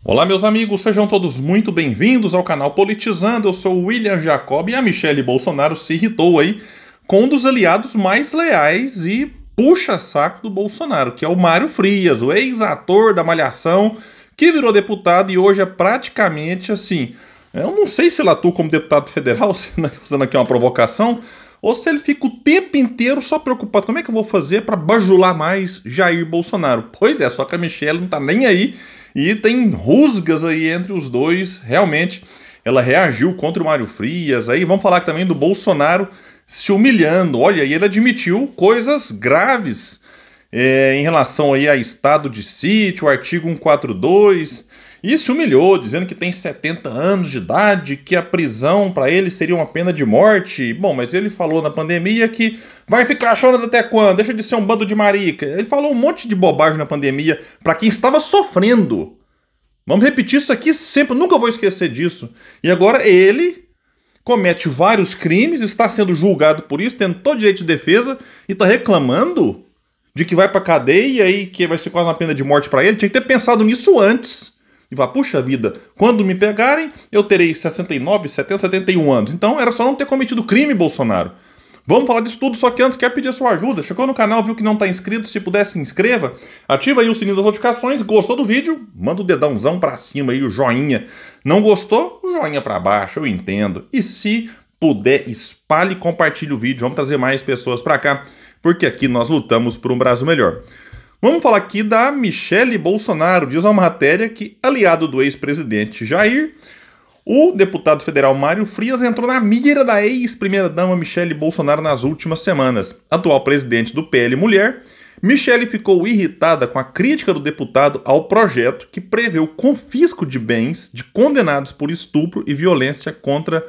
Olá, meus amigos, sejam todos muito bem-vindos ao canal Politizando. Eu sou o William Jacob e a Michelle Bolsonaro se irritou aí com um dos aliados mais leais e puxa-saco do Bolsonaro, que é o Mário Frias, o ex-ator da Malhação, que virou deputado e hoje é praticamente assim. Eu não sei se ele atua como deputado federal, fazendo aqui uma provocação, ou se ele fica o tempo inteiro só preocupado como é que eu vou fazer para bajular mais Jair Bolsonaro. Pois é, só que a Michelle não tá nem aí. E tem rusgas aí entre os dois, realmente. Ela reagiu contra o Mário Frias. Aí vamos falar também do Bolsonaro se humilhando. Olha, e ele admitiu coisas graves em relação aí a estado de sítio, artigo 142. E se humilhou, dizendo que tem 70 anos de idade, que a prisão para ele seria uma pena de morte. Bom, mas ele falou na pandemia que vai ficar chorando até quando? Deixa de ser um bando de marica. Ele falou um monte de bobagem na pandemia para quem estava sofrendo. Vamos repetir isso aqui sempre, nunca vou esquecer disso. E agora ele comete vários crimes, está sendo julgado por isso, tendo todo direito de defesa e está reclamando de que vai para cadeia e que vai ser quase uma pena de morte para ele. Tinha que ter pensado nisso antes. E falar, puxa vida, quando me pegarem, eu terei 69, 70, 71 anos. Então era só não ter cometido crime, Bolsonaro. Vamos falar disso tudo, só que antes quero pedir a sua ajuda. Chegou no canal, viu que não está inscrito? Se puder, se inscreva. Ativa aí o sininho das notificações. Gostou do vídeo? Manda o dedãozão para cima aí, o joinha. Não gostou? O joinha para baixo, eu entendo. E se puder, espalhe e compartilhe o vídeo. Vamos trazer mais pessoas para cá, porque aqui nós lutamos por um Brasil melhor. Vamos falar aqui da Michelle Bolsonaro. Diz uma matéria que, aliado do ex-presidente Jair, o deputado federal Mário Frias entrou na mira da ex-primeira-dama Michelle Bolsonaro nas últimas semanas. Atual presidente do PL Mulher, Michelle ficou irritada com a crítica do deputado ao projeto que prevê o confisco de bens de condenados por estupro e violência contra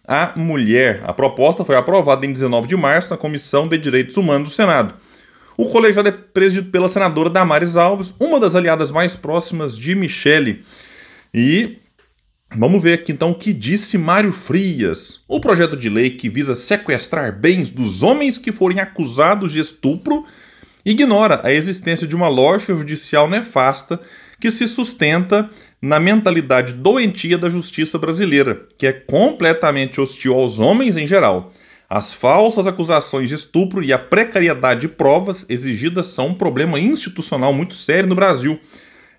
a mulher. A proposta foi aprovada em 19 de março na Comissão de Direitos Humanos do Senado. O colegiado é presidido pela senadora Damares Alves, uma das aliadas mais próximas de Michelle. E vamos ver aqui então o que disse Mário Frias. O projeto de lei que visa sequestrar bens dos homens que forem acusados de estupro ignora a existência de uma lógica judicial nefasta que se sustenta na mentalidade doentia da justiça brasileira, que é completamente hostil aos homens em geral. As falsas acusações de estupro e a precariedade de provas exigidas são um problema institucional muito sério no Brasil.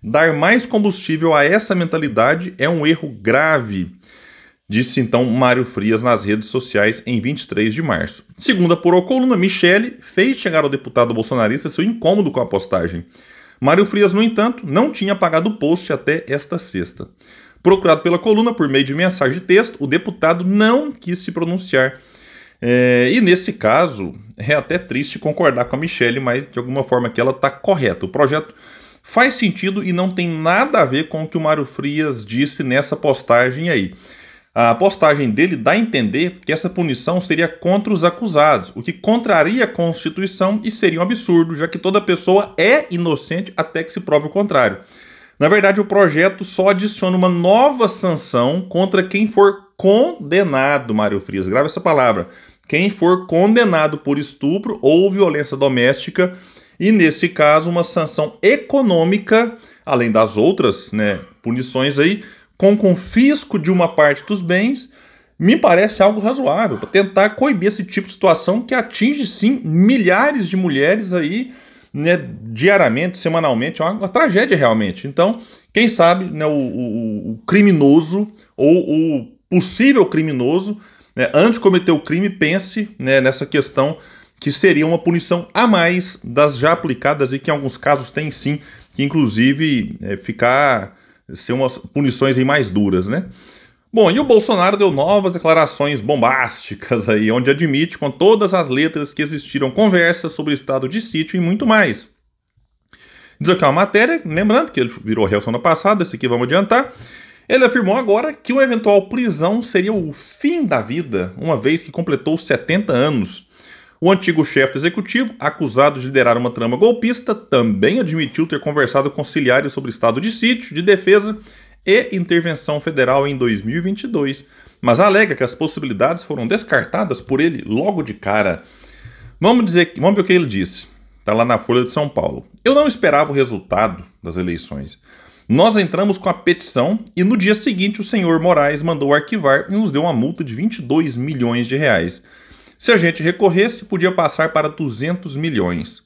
Dar mais combustível a essa mentalidade é um erro grave, disse então Mário Frias nas redes sociais em 23 de março. Segundo a Puro Coluna, Michelle fez chegar ao deputado bolsonarista seu incômodo com a postagem. Mário Frias, no entanto, não tinha apagado o post até esta sexta. Procurado pela coluna por meio de mensagem de texto, o deputado não quis se pronunciar. E nesse caso, é até triste concordar com a Michelle, mas de alguma forma aqui ela está correta. O projeto faz sentido e não tem nada a ver com o que o Mário Frias disse nessa postagem aí. A postagem dele dá a entender que essa punição seria contra os acusados, o que contraria a Constituição e seria um absurdo, já que toda pessoa é inocente até que se prove o contrário. Na verdade, o projeto só adiciona uma nova sanção contra quem for condenado, Mário Frias, grava essa palavra, quem for condenado por estupro ou violência doméstica, e nesse caso uma sanção econômica, além das outras punições aí, com confisco de uma parte dos bens, me parece algo razoável, para tentar coibir esse tipo de situação que atinge sim milhares de mulheres aí, diariamente, semanalmente, é uma tragédia realmente. Então, quem sabe o criminoso ou o possível criminoso, antes de cometer o crime, pense nessa questão que seria uma punição a mais das já aplicadas e que em alguns casos tem sim, que inclusive ser umas punições aí mais duras, né? Bom, e o Bolsonaro deu novas declarações bombásticas aí, onde admite com todas as letras que existiram conversas sobre o estado de sítio e muito mais. Diz aqui uma matéria, lembrando que ele virou réu semana passada, esse aqui vamos adiantar. Ele afirmou agora que uma eventual prisão seria o fim da vida, uma vez que completou 70 anos. O antigo chefe do executivo, acusado de liderar uma trama golpista, também admitiu ter conversado com auxiliares sobre estado de sítio, de defesa e intervenção federal em 2022, mas alega que as possibilidades foram descartadas por ele logo de cara. Vamos ver o que ele disse. Está lá na Folha de São Paulo. Eu não esperava o resultado das eleições, Nós entramos com a petição e no dia seguinte o senhor Moraes mandou arquivar e nos deu uma multa de 22 milhões de reais. Se a gente recorresse, podia passar para 200 milhões.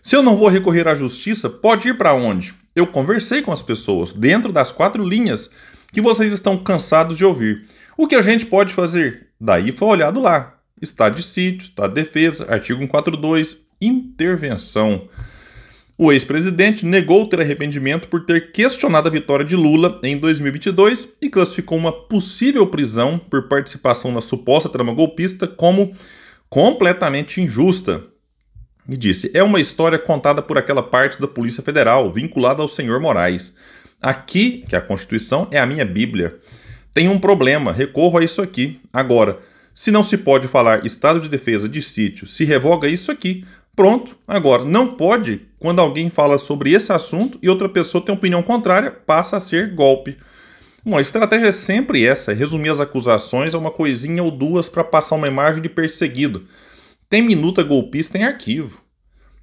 Se eu não vou recorrer à justiça, pode ir para onde? Eu conversei com as pessoas, dentro das 4 linhas que vocês estão cansados de ouvir. O que a gente pode fazer? Daí foi olhado lá. Estado de sítio, estado de defesa, artigo 142, intervenção. O ex-presidente negou ter arrependimento por ter questionado a vitória de Lula em 2022 e classificou uma possível prisão por participação na suposta trama golpista como completamente injusta. E disse, é uma história contada por aquela parte da Polícia Federal, vinculada ao senhor Moraes. Aqui, que é a Constituição, é a minha Bíblia. Tem um problema, recorro a isso aqui. Agora, se não se pode falar estado de defesa de sítio, se revoga isso aqui. Pronto. Agora, não pode, quando alguém fala sobre esse assunto e outra pessoa tem opinião contrária, passa a ser golpe. Bom, a estratégia é sempre essa, é resumir as acusações a uma coisinha ou duas para passar uma imagem de perseguido. Tem minuta golpista em arquivo.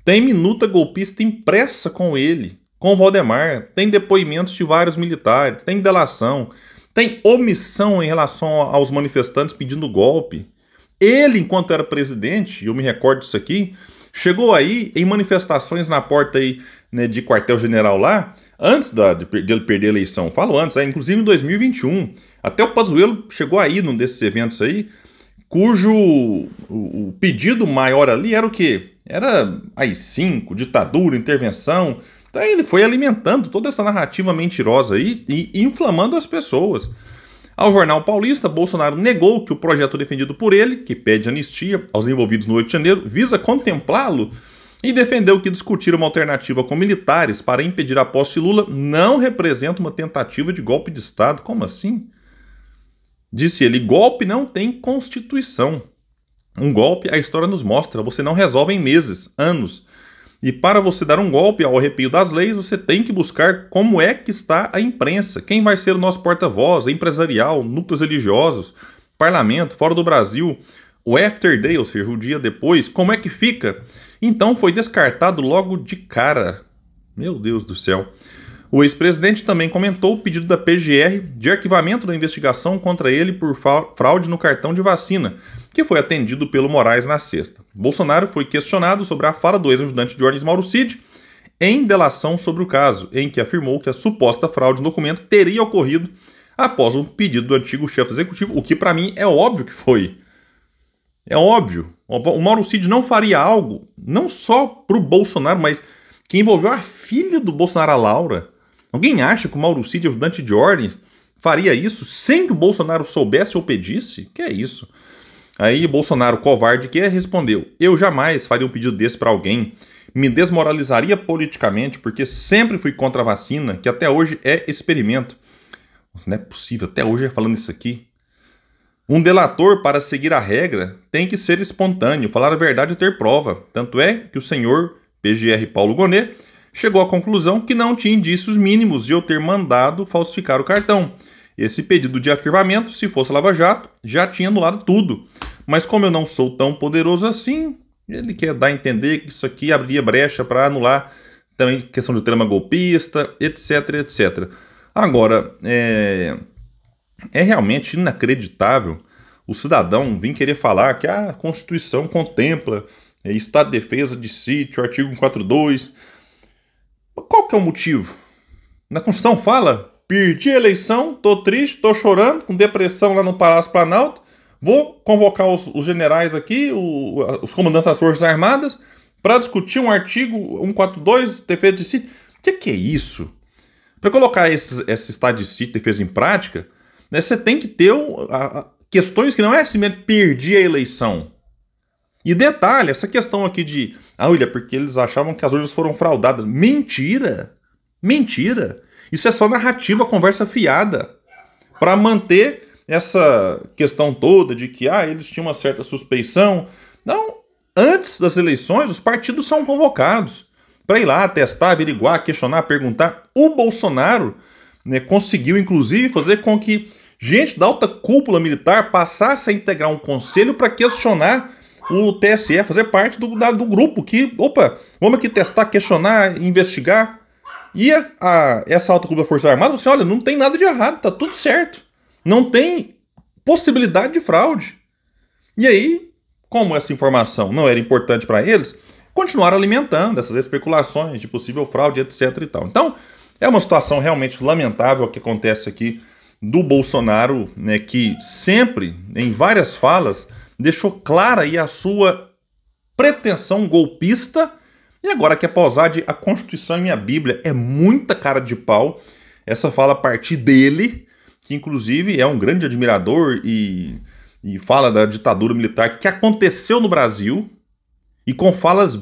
Tem minuta golpista impressa com ele, com o Valdemar. Tem depoimentos de vários militares, tem delação, tem omissão em relação aos manifestantes pedindo golpe. Ele, enquanto era presidente, eu me recordo disso aqui, chegou aí em manifestações na porta aí, né, de quartel-general lá, antes de ele perder a eleição. Falo antes, inclusive em 2021. Até o Pazuello chegou aí num desses eventos aí, cujo o pedido maior ali era o quê? Era AI-5, ditadura, intervenção. Então ele foi alimentando toda essa narrativa mentirosa aí e inflamando as pessoas. Ao Jornal Paulista, Bolsonaro negou que o projeto defendido por ele, que pede anistia aos envolvidos no 8 de janeiro, visa contemplá-lo e defendeu que discutir uma alternativa com militares para impedir a posse de Lula não representa uma tentativa de golpe de Estado. Como assim? Disse ele, golpe não tem Constituição. Um golpe, a história nos mostra, você não resolve em meses, anos. E para você dar um golpe ao arrepio das leis, você tem que buscar como é que está a imprensa, quem vai ser o nosso porta-voz, empresarial, núcleos religiosos, parlamento, fora do Brasil, o after day, ou seja, o dia depois, como é que fica? Então foi descartado logo de cara. Meu Deus do céu. O ex-presidente também comentou o pedido da PGR de arquivamento da investigação contra ele por fraude no cartão de vacina, que foi atendido pelo Moraes na sexta. Bolsonaro foi questionado sobre a fala do ex-ajudante de ordens Mauro Cid em delação sobre o caso, em que afirmou que a suposta fraude no documento teria ocorrido após um pedido do antigo chefe do executivo, o que para mim é óbvio que foi. É óbvio. O Mauro Cid não faria algo, não só para o Bolsonaro, mas que envolveu a filha do Bolsonaro, a Laura. Alguém acha que o Mauro Cid, ajudante de ordens, faria isso sem que o Bolsonaro soubesse ou pedisse? Que é isso? Aí Bolsonaro, covarde que é, respondeu, eu jamais faria um pedido desse para alguém, me desmoralizaria politicamente porque sempre fui contra a vacina, que até hoje é experimento. Nossa, não é possível, até hoje é falando isso aqui. Um delator, para seguir a regra, tem que ser espontâneo, falar a verdade e ter prova. Tanto é que o senhor PGR Paulo Gonet chegou à conclusão que não tinha indícios mínimos de eu ter mandado falsificar o cartão. Esse pedido de arquivamento, se fosse Lava Jato, já tinha anulado tudo. Mas como eu não sou tão poderoso assim, ele quer dar a entender que isso aqui abria brecha para anular também questão de trama golpista, etc, etc. Agora, é realmente inacreditável o cidadão vir querer falar que a Constituição contempla Estado de Defesa de Sítio, artigo 142. Qual que é o motivo? Na Constituição fala, perdi a eleição, tô triste, tô chorando, com depressão lá no Palácio Planalto, vou convocar os generais aqui, os comandantes das Forças Armadas, para discutir um artigo 142, defesa de sítio. O que é isso? Para colocar esse estado de sítio, defesa em prática, né, você tem que ter questões que não é assim mesmo, perdi a eleição. E detalhe, essa questão aqui de, olha, porque eles achavam que as urnas foram fraudadas. Mentira! Mentira! Isso é só narrativa, conversa fiada, para manter essa questão toda de que eles tinham uma certa suspeição. Não, antes das eleições, os partidos são convocados para ir lá testar, averiguar, questionar, perguntar. O Bolsonaro, né, conseguiu, inclusive, fazer com que gente da alta cúpula militar passasse a integrar um conselho para questionar o TSE, fazer parte do grupo que, vamos aqui testar, questionar, investigar. E essa alta cúpula da Força Armada, você olha, não tem nada de errado, tá tudo certo. Não tem possibilidade de fraude. E aí, como essa informação não era importante para eles, continuaram alimentando essas especulações de possível fraude, etc e tal. Então, é uma situação realmente lamentável que acontece aqui do Bolsonaro, né, que sempre, em várias falas, deixou clara aí a sua pretensão golpista e agora quer pausar de a Constituição e minha Bíblia. É muita cara de pau essa fala a partir dele, que inclusive é um grande admirador e fala da ditadura militar que aconteceu no Brasil e com falas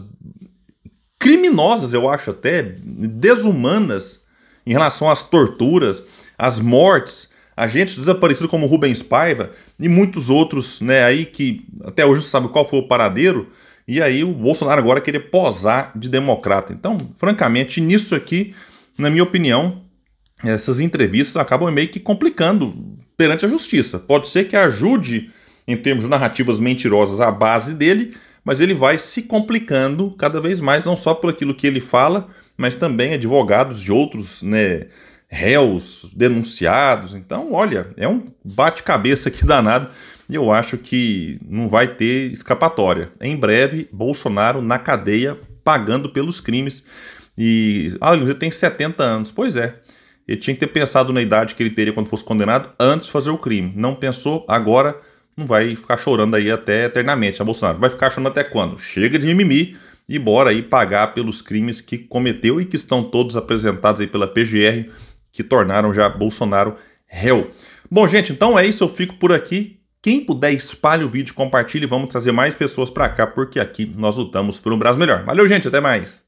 criminosas, eu acho até, desumanas em relação às torturas, às mortes, a gente desaparecido como Rubens Paiva e muitos outros, né, aí que até hoje não sabe qual foi o paradeiro, e aí o Bolsonaro agora querer posar de democrata. Então, francamente, nisso aqui, na minha opinião, essas entrevistas acabam meio que complicando perante a justiça. Pode ser que ajude, em termos de narrativas mentirosas, a base dele, mas ele vai se complicando cada vez mais, não só por aquilo que ele fala, mas também advogados de outros, né, réus denunciados. Então, olha, é um bate-cabeça aqui danado e eu acho que não vai ter escapatória. Em breve, Bolsonaro na cadeia, pagando pelos crimes. E, ele tem 70 anos. Pois é, ele tinha que ter pensado na idade que ele teria quando fosse condenado antes de fazer o crime. Não pensou, agora não vai ficar chorando aí até eternamente, Bolsonaro. Vai ficar chorando até quando? Chega de mimimi e bora aí pagar pelos crimes que cometeu e que estão todos apresentados aí pela PGR, que tornaram já Bolsonaro réu. Bom, gente, então é isso, eu fico por aqui. Quem puder, espalhe o vídeo, compartilhe, vamos trazer mais pessoas para cá, porque aqui nós lutamos por um Brasil melhor. Valeu, gente, até mais!